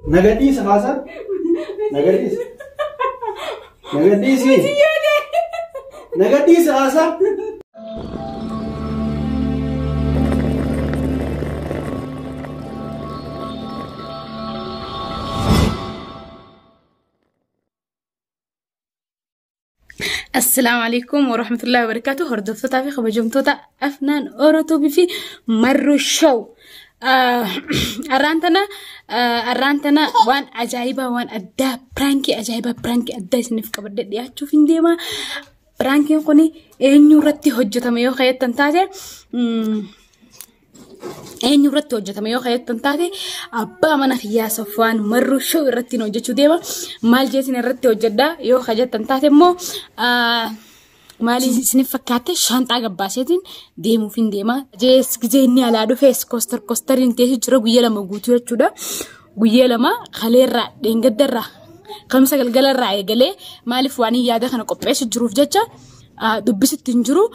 Nagadis Hasan. Nagadis. Nagadis ni. Nagadis Hasan. السلام عليكم ورحمة الله وبركاته. هردفتو تافي خبجمتوتا أفنان أورتو بفي مرو شو أرانتنا وان عجائبة وان أدا برانكي عجائبة برانكي أدا سنفك بدد يا تشوفين ديما برانكي قني إنيو رتي هجة ميو خيط تنتاجه أين يرتو جت ما يخيط تنتهي أبا من خيا صفوان مرو شو يرتي نوجت شو ديما مال جيسين يرتي وجدا يخيط تنتهي مو مالي سنفكاتة شانتا قباسيتين ديمو فين ديما جيس كزيني على دو فيس كوستر انتهي جرو ويلا موجودو تشودا ويلا ما خلي الرا دينقدر را خمسة قلقل الرا يقلي مالي فواني يادا خنا قبعيش الجروف جتا دبست تنجرو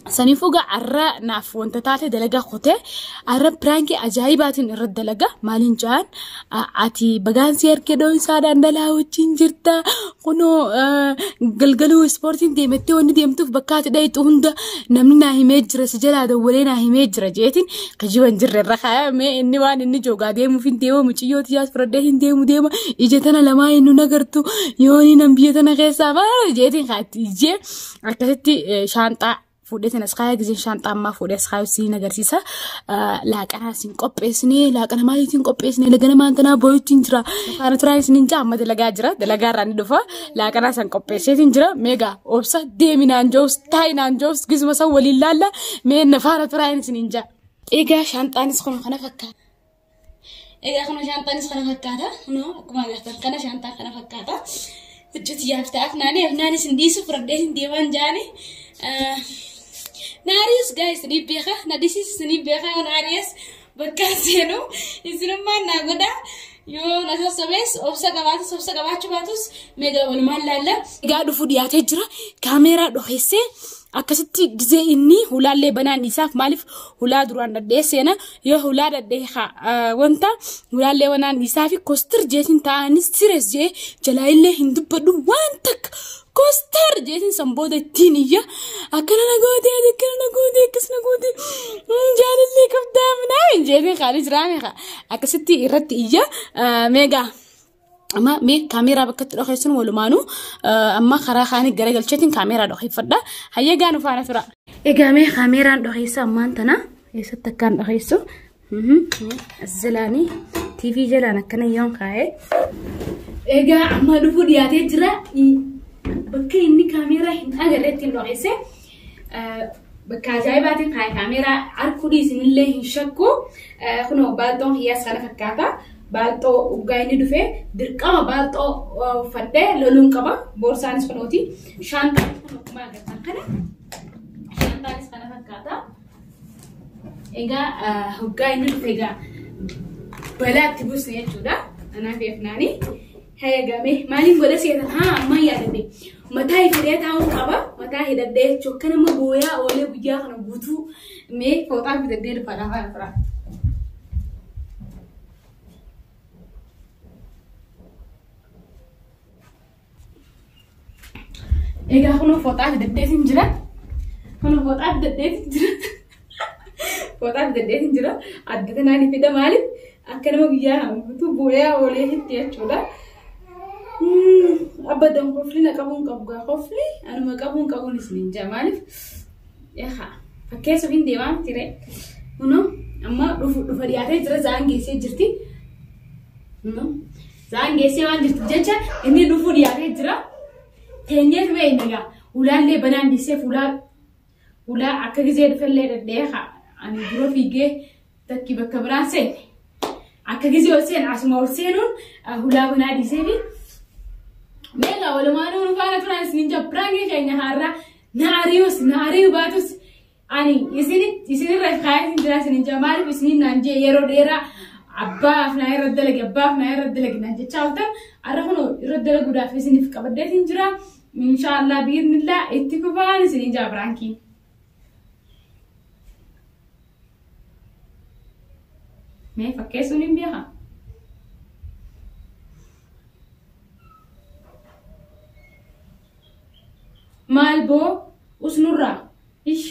سنفوجا عرّا نافو أنت تعرف دلقة خوته عرّا برانكي عجائبات الرد دلقة مالين جان عتي بجان سير كده إنسان عندلا وتشينجرتا كنو قلقلو سبورتين ديمتي وندي ديمتو في بكات ده يتوندا نمنا هي مجرى سجل هذا ولينا هي مجرى جيتين كجوا نجر الرخاء ما إني وان إني جوجا ديمو فين ديمو مشيو تياس فردهين ديمو إجتنا لما إنه نقرتو يوني نبيتنا غيسا ما جيتين خاتي جي أكتتي شانتا فودتنا سخايا جزين شانتا ما فودت سخايا سين نجارسيسا لكن هسين قبّسني لكن ما يتين قبّسني لكن ما أنتنا بويتين ترى أنا ترى سنين جام ما دلقا راني دفا لكن هسين قبّسين ترى ميجا أوبسا ديمين أنجوس تاين أنجوس جزء مسا ولله لا من نفارة ترى سنين جا إيجا شانتا نسخن خنا فكّا إيجا خنا شانتا نسخن فكّاتا نو كمان يختار كنا شانتا خنا فكّاتا وجت يافتا أفناني سنديسو فردين ديوان جاني ناريس guys ni beka na this is ni beka narius bakaseno isinuma nagoda yo na sabes ofsa gabachu batus mega wal malala gadu fudiyate jira camera do hesse akasitti gize inni hulalle banan isaf malif hula duran da sena yo hula da ha wonta hulalle wanan isafi koster jetin ta anis sires je jalaile hindu badu wantak كوستر جيتين سنبودة تينية أكنا نقودي كس نقودي جاد اللي كبدا مناين جيتين خارج رامي خا أكستي إرت إيجا ميجا أما مي كاميرا بكت رخيصن ولمانو أما خرا خاني جرجل شتين كاميرا رخي فردا هيا جانو فانا فرا إيجا مي كاميرا رخيصة أما أنتنا يستكان رخيصو الزلاني تي في جلانا كنا يوم خاي إيجا أما دفو دياتي جرا بكي إني كاميرا هنا قررت إنه عيسى بكاجاي بعدين هاي كاميرا عارفودي سن الله يشكو خنو بالتون هي سنة فكاتا بالتو وجايني دفع دركما بالتو فده لولون كما بورسانس فنوتي شانتا ما قدام كنا شانتا سنة فكاتا إيجا وجايني دفع بلا تبص نيجودا أنا في فناني هيا جامي مالين ولا سيدا ها ما يادني متى يفريت هاون كابا متى هيدا شو كنا مبويا ولا بيجا خنا بوتو مي فوتا بيدا فرا فرا إيجا خنا فوتا بيدا تنجرا خنا فوتا بيدا تنجرا فوتا بيدا تنجرا عدتنا ني فيدا مالك أكنا مبيجا بوتو بويا ولا هيدا شولا أبدا خفلي نكابون كابوغا خفلي أنا ما كابون سنين جمالف يا خا فكيس وين ديوان ترى هنا أما رفضياتي ترى زانجي سجرتي هنا زانجي سوان جرتي إني رفضياتي ترى تنجر وين نجا ولا اللي بنان ديسه ولا أكيد فلة رديها أنا برو فيجي تكي بكبران سين أكيد وسين عشان ما وسينون ولا بنان ديسه ميلا ولا ما نقول فانا فرانس نينجا برانجي جاي نهارا نهاريو باتوس أني يسيني رخاية نجلاس نينجا ماري بسني نانجي يرو ديرا أبا فناي ردلك نانجي تشالتا أرهونو ردلك ودا في سني في كبردة نجرا إن شاء الله بإذن الله اتفقنا نينجا برانكي ما فكيسوني بيها maal boo usnurraa ish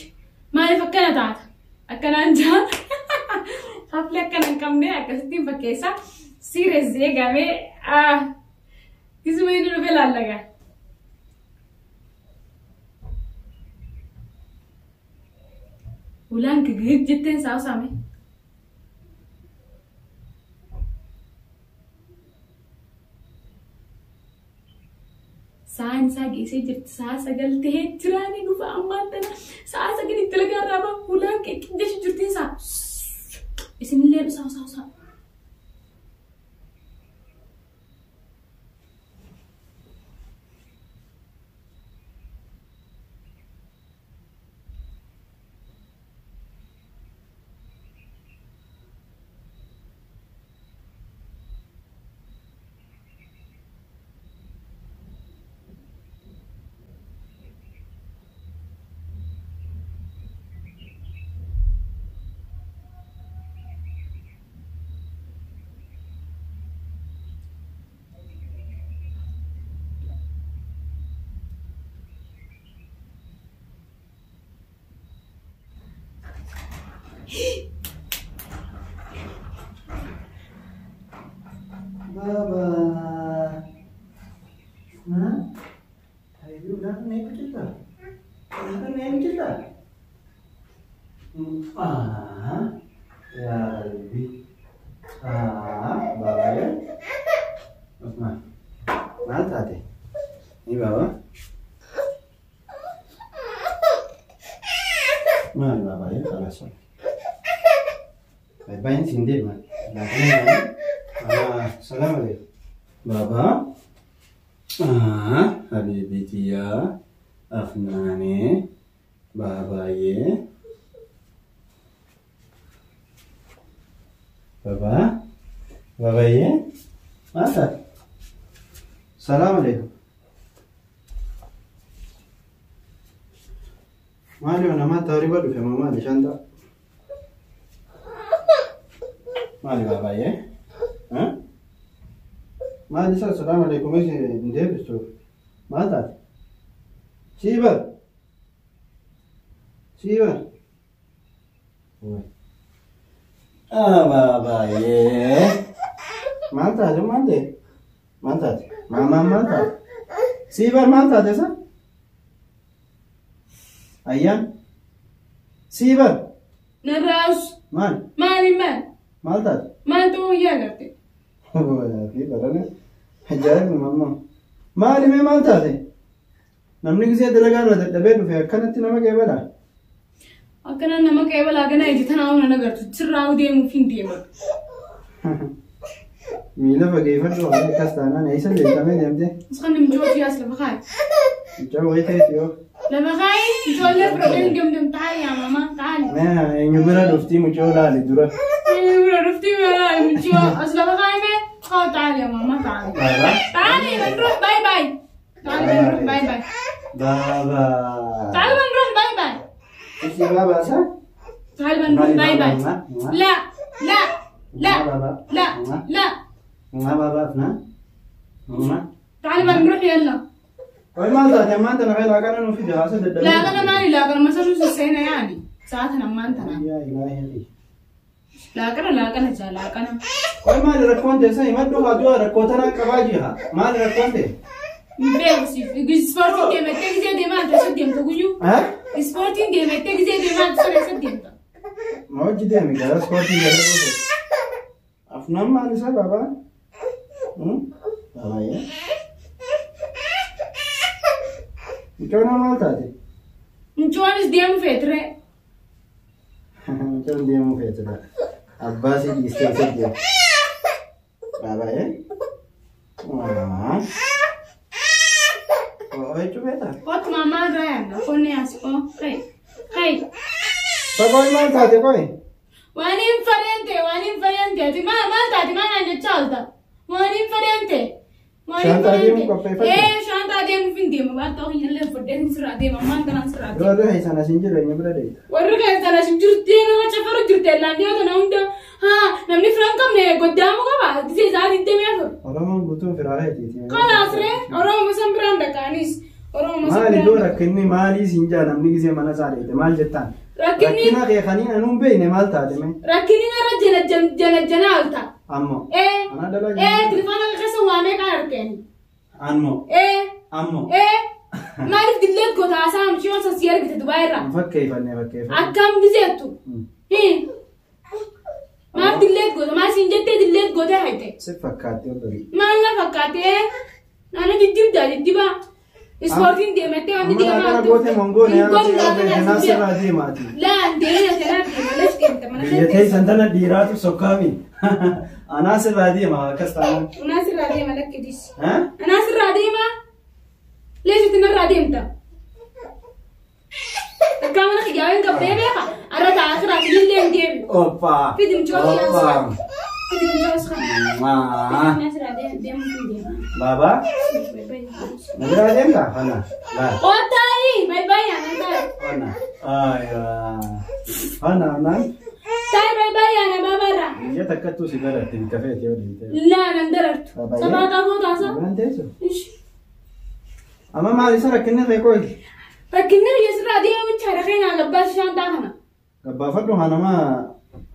maaliif akkana taata akkanaan jaan hafli akkana hin qabne akkasittiin fakkeessa serious eegamee kisuma inni dhufe laallagaa. Ulaan gigit jetteen saawsame. Saan isaa geessee jirti saa sagal tahee jiraanii dhufa ammaan tana saa sagal itti lagarraa ba'a ulaan qeqqindeessu jirtiin saa isinillee saa. Baba, nah, ayo udah naik cerita, udah naik cerita. Ya lebih, bawa ya, mana tadi? Ini bawa, mana bawa ya kalau so. Baik sini mah, Assalamualaikum. Baba. Habibi ya. Afnane. Baba ye. Baba. Baba ye. Masa? Assalamualaikum. Mali nama tari baru fe mama di shanta. Mali baba ye. ما لسه السلام عليكم ايش ندير بالسوق ما تعرف شيبر بابا ये ما تعرف ما تعرف شيبر ما تعرف ऐसा अय्या شيبر नराज मान تعرف तो क्या करते पता नहीं हजार मम्मा माली में मालता थे नमने किसी तरह का रहता डबे पे अक्कन इतनी नमक है बड़ा अक्कन नमक है बड़ा अगर नहीं जितना आओ ना कर चिराग दे मुफिन दे मत मीला बगे फट लो है कस्ताना नहीं सब लेता मैं देते उसका निम्जो जियास लबखाई जो वही थे त्यो लबखाई जो ले प्रॉब्लम जम ताई या मामा ताई मैं इंगबरा दोस्ती मुझे ला ले दूरा इंगबरा दोस्ती वाला मुझे असला बखाई में تعالي يا ماما تعالي بنروح باي باي بابا تعالي بنروح باي باي ايش يا بابا صح تعالي بنروح باي باي لا ما بابا ابنا تعالي بنروح يلا وين ما انت انا غير انا في دراسه لا انا مالي لا انا مثلا نص سنه يعني ساعتنا ما انت يا الهي لا كنا جا لا كنا कोई माल रखवान जैसा हिम्मत तो बाजू रखोता ना कबाजी हाँ माल रखवान दे बेवसी स्पोर्टिंग गेम है तेज़ दे माल तो सब गेम तो कुछ हाँ स्पोर्टिंग गेम है तेज़ दे माल तो सब गेम तो मौज दे मैं क्या स्पोर्टिंग गेम तो अपना माल सा बाबा बाबा ये क्यों ना माल था दे मुझे इस गेम फेंटरे मुझे गेम फेंटरा अब्बास ही इससे दिया बाबा है ओए चुप है था बहुत मामा रहा है ना कौन है आसको कई तो कोई माल था ते कोई वानी फरियंते ती माल था ती माल ने चलता वानी फरियंते शांता दे मुफिंदी बात तो ही ले फुडेन सुरा दे मामा तना सुरा दे वो है sana sinjir है निबरा दे वो है sana sinjir दे ना चफरो जुरते लांडियो तो ना उंडा हाँ नमनी फ्रंकम ने गोदामो का बात दिसे जात इतने में फिर और हम बुतो फिर आ रहे थे कल आसरे और हम मसम ब्रांड कानिस Maali doo rakkinni maali sinjaa namni gisee mana saadheete maal jettaan? Rakkina kee kaniin anuun beekne maal taate mee? Rakkinni irra jana alta. Ammoo. Ana dalagaa. Telefoona keessa waamee kan argeen. Ammoo. Ammoo. Maaliif dillee goota haasa'aa miti yoo sasii argite Dubaay irraa? Fakkeeffannee. Akkam gizeettu? Maaf dillee goota maal siin jettee dillee gootee hayte? Si fakkaattee ofiin. Maal na fakkaatee? Naannoo jijjiirdaa jijjiibaa. Ispoortiin deematee wanti deemaa jirtu. Amma gootee mongoon yaa ta'e sirraa deemaati. Laan deemee lees deemte mana biyya ta'e santana dhiiraatu sokkaami. Anaa sirraa deema akkas taa'an. Anaa sirraa deema lakkidis. Anaa sirraa deema. Leesitti narraa deemta. Akka mana xiyyaaleen gabbee beeka. Arra taa'aa sirraa illee hin deebi. Oppaa. Fidim cooti yaasa. Baba? Nagara dem ka? Hana? Otai, bye-bye ana. Hana. Aywa. Hana. Tai bye-bye ana babara. Ya takattu sigara tin cafe te odite. La nandaratu. Sabata hota sa. Nandeso. Amma mali sara kinne fe koy. Fakinne yesra de wichara khina gabbas shanta kana. Gabba faddo hanama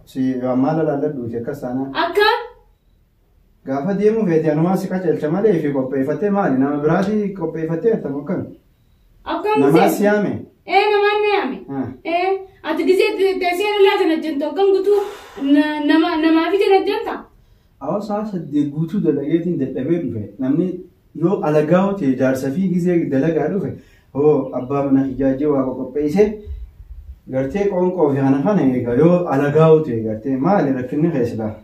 si amala la laddu je kasana. Akka Gaafa deemu feeti anumaa si qajeelcha malee fi qopheeffattee maali? Nama biraatii qopheeffattee artamu kan? Akkam Namaa si yaame? Namaan na yaame. Ati gisee teessee irraa jana jentu akkam guutuu namaa fi jana jenta? Sa'a saddeet guutuu dalageetiin dadhabee dhufe namni yoo alagaa ta'e jaarsa fi gisee dalagaa dhufe abbaa mana ijaajjee waa qopheessee gartee qoonqoo fi kana eega yoo alagaa ta'e gartee maali rakkinni keessaa?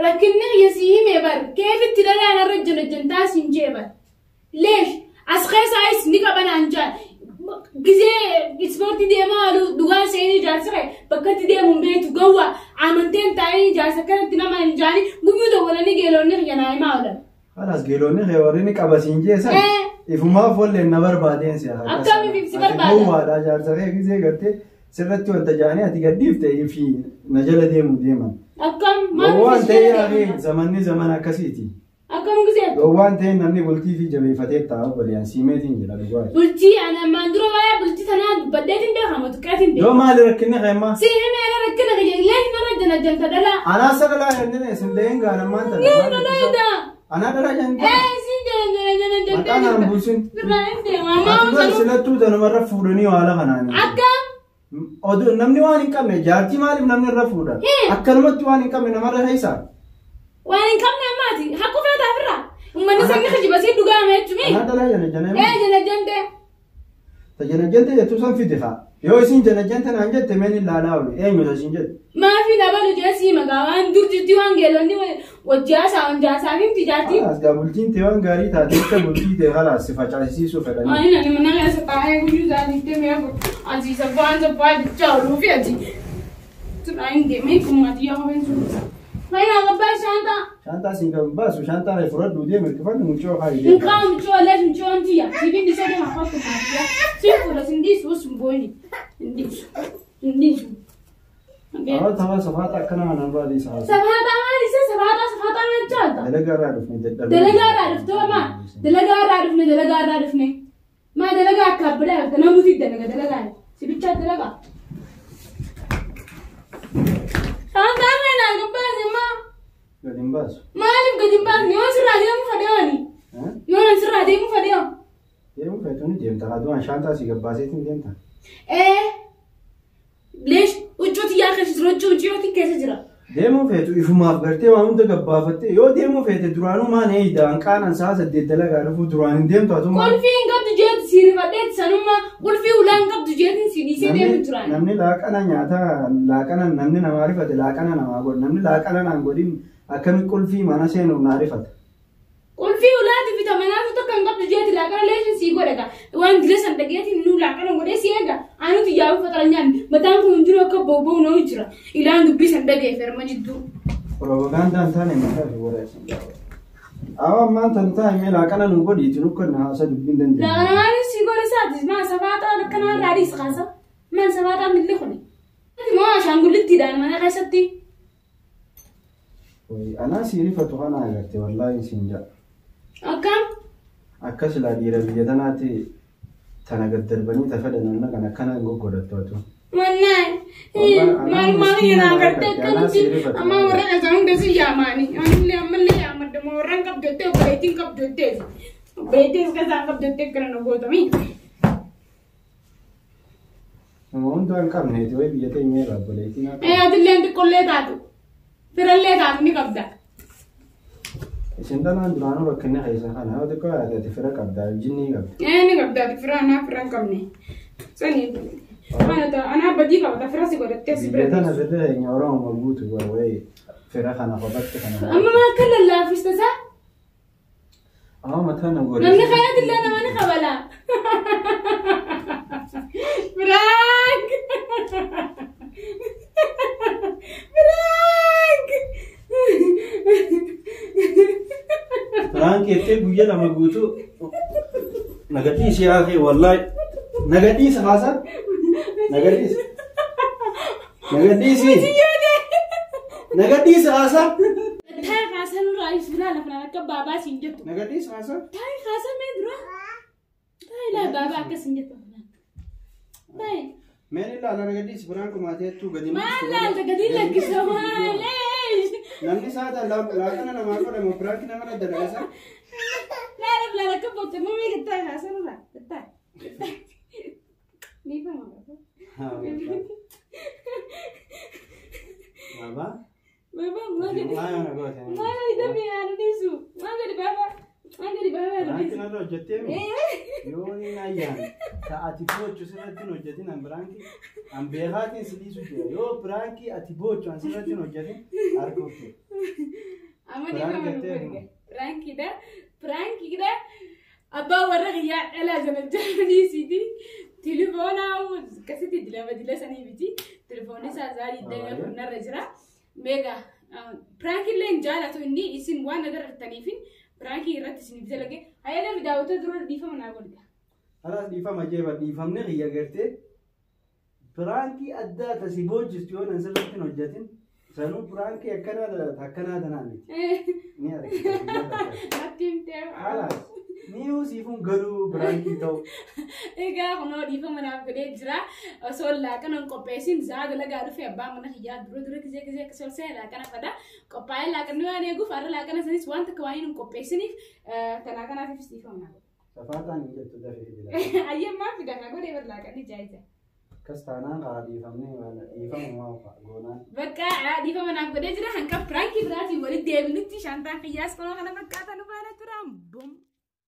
Rakkinni yasii meebar keefitti dhalaan irra jana jentaa siin jeebar. Leesh as keessa is ni qaban anjaa. Gisee ispoortii deemaa alu dhugaa seenii jaarsa kee bakka itti deemuun beektu gawwa amanteen taa'ee jaarsa kanatti nama hin jaani guyyuu dawwalanii geelonni xiyyanaa himaa oolan. Halas geelonni kee warri ni qaba siin jeesan ifumaaf walleen na barbaadeen si'a. Akkamiif si barbaada? Gowwaadhaa jaarsa kee gisee gartee sirratti wanta jaanii ati gaddiif ta'ee fi na jala deemu deeman. Akkam waan ta'ee zamanni zaman akkasiiti. Akkam gisee? Waan ta'ee namni bultii fi jabeeffatee taa'u bal'aan siimeetiin jira dhugaa. Bultii ana maandura waa'ee bultii tanaa baddeetiin beekamu tuqqaatiin beekamu. Yoo maali rakkina keemmaa? Si himee ana rakkina kee illee nama jana janta dhalaa. Anaa sagalaa jennee sindeen gaaramaan ta'a. Yoo dhalaa Anaa dhalaa jennee. Si jana janta. Maqaan aan bulsin. Birraa'ee maamaa Ati silattuu tanumarra fuudhanii haala kanaan. Akkam. Namni waan hin qabne jaartii maaliif namni irra fuudha? Akkanumatti waan hin qabne namarra heessaa? Waan hin qabne ammaati haqqu feetaa firraa. Uummanni sabni kijibasii dhugaa meechumi. Anaa dhalaa jana. Jana jante. Jana jante jettu san fide haa. Yoo isin jana jante naan jette meen ilaalaa oolu eenyuta isin jette? Maafi dhabalu jeesii magaa waan durjitti waan geelonni wajjaasaa fi tijaati. Asgaa bultiin ta'e waan gaarii taate akka bultii ta'e halaas si facaasisiisuu fedhanii. Ani nani mana keessa taa'ee guyyuu isaaniitti meequ ati sabbaan jechaa ooluu fi ati tunaan deemee kummatii yaa haween suusa. Fayyina gabbaa shaantaa. Shaantaa siin kan baasu shaantaa reefu fudhadhu deeme hirkifannu mucoo haa idee. Nkaa mucoo lees mucoo antiyya sibiin isa deema fakku maatiya siin fuula sindiisu sumbooni sindiisu. Tapha safaata akkana kanaan baadii isaa. Safaata maali isa safaata meechaata. Dalagaa irraa dhufne dadhabee. Dalagaa irraa dhuftoo maa dalagaa irraa dhufne maa dalagaa akka abbidaa dhufte namuuti dalagaa sibichaa dalagaa. Shaantaa meenaa gabbaase maa. Gadi hin baasu. Maaliif gadi hin baasne yoo sirraa deemuu fadeewani. Yoo nan sirraa deemuu fadeewa. Deemuu feetu ni deemta aduun shaantaa si gabbaaseetiin deemta. Leesh huccuuti yaa keessa jira huccuuti keessa jira. Deemuu feetu ifumaaf gartee waan hunda gabbaafattee yoo deemuu feete duraanuu maan eeyidaan qaanaan sa'a 8 dalagaa dhufu duraan hin deemtu atuma. Qulfii hin qabdu jeeti siirifadheeti sanuma qulfii ulaa hin qabdu jeetiin si dhiisee deemu duraan. Namni laaqana nyaataa laaqana namni namaa rifate laaqana namaa godha namni laaqana naan godhin akkami qulfii mana seenuuf naa rifata. Qulfii ulaati vitaminaatu tokko hin qabdu jeeti laaqana leeshin sii godhaga waan dila san dhageetiin nu laaqana godhee si eega anuti yaa'u fatara nyaanni mataan kun jiru akka booboo noo jira ilaan dubbii san dhagee ferma jidduu. Propagandaan taane mataa fi godha. Awa ammaan tan taa'imee laaqana nu godhiitu nu kan haasa dubbiin dandeenya. Laaqana maaliif sii godha isaati maa safaataa akkanaa raadii kaasa maan safaataa milli kuni. Moo ashaangulittiidhaan mana keessatti. Anaa si rifatu kana agarte wallaahi siin jaa. Akkam akkas laa dhiira biyya tanaatti tana gaddarbanii tafadhanna kan akkana goggodattoota. Maal yana agartee kanatti amma warra kasaan hundi si yaamani ammallee yaamadde moo warraan qabdottee obboleettiin qabdottee obboleettiin kasaan qabdottee kana nu gootami. Namoonni waan qabneeti wayi biyya teenya irraa obboleettiin haa ta'u. Atillee xiqqollee taatu firallee taatu ni qabda. Isin danaan duraanuu rakkinni keessa kana yoo xiqqoo yaadate fira qabdaa jinni qabda. Ni qabdaa fira anaa fira hin qabne. Sanii أنا بدي كذا فرا سيقول تيسي بيتنا بدها ينورون مبوط ووي فرا خنا خبطت خنا أما ما كل الله في استزا متى نقول لما خيرت اللي أنا ماني خبلا فرانك فرانك يكتب ويا لما بوتو نقديش يا أخي والله نقديش خاصة نقديس خاصة تاي خاصة نرايس فلا لفنا نكب بابا سينجتو نقديس خاصة تاي خاصة مدرو تاي لا بابا كسينجتو تاي من إلا على نقديس فرانكو ما تيتو قديم ما لا تقديم لك سوالي نمني ساعة لا أنا ما أقول لهم فرانك نمر الدراسة لا كبوت مامي تاي خاصة نرا تاي نيفا بابا ما قدي دمي أنا نيسو ما قدي بابا برانكي نرى جتيمي يوني نايان تأتيبوتشو سنتين وجتين أم برانكي أم بيهاتين سليسو جيا يو برانكي أتيبوتشو أن سنتين وجتين أركوكي أما نيفا برانكي ده أبا ورغيا إلا زنجاني سيدي تليفون أو كسيتي دلا سني بيتي تليفوني سازاري دنيا كنا رجرا ميجا برانكي لين جالا تو إني إسين وانا در تنيفين برانكي رات سني بزلقة هاي أنا بداوته درور ديفا من أقول ده خلاص ديفا ما جيبا ديفا من غيا قرتي برانكي أدى تسيبوج جستيون أنزلتين وجتين سنو برانكي أكنا دنامي نيارك نتيم تيم خلاص نيو سيفون غرو برانكي تو إيجا كنا ديفا من أقول جرا أصول لكن أنكو بيسين زاد لقى عارف أبا من خيار درو كذا كسول سه لكن أفدا كوباي لكن نو أنا يقول فارا لكن أنا سنيس وان تكواين أنكو بيسيني تلاقنا في فستيفا من أقول سفارة نيجي تدري أيام ما في دكان أقول يبر لكن جايزة كستانا قاعد يفهمني ولا يفهم ما هو قونا بكا عادي فما نقول جرا هنكا برانكي براتي ولد ديبلتي شانتا خياس كنا بكا تنو بانا ترام بوم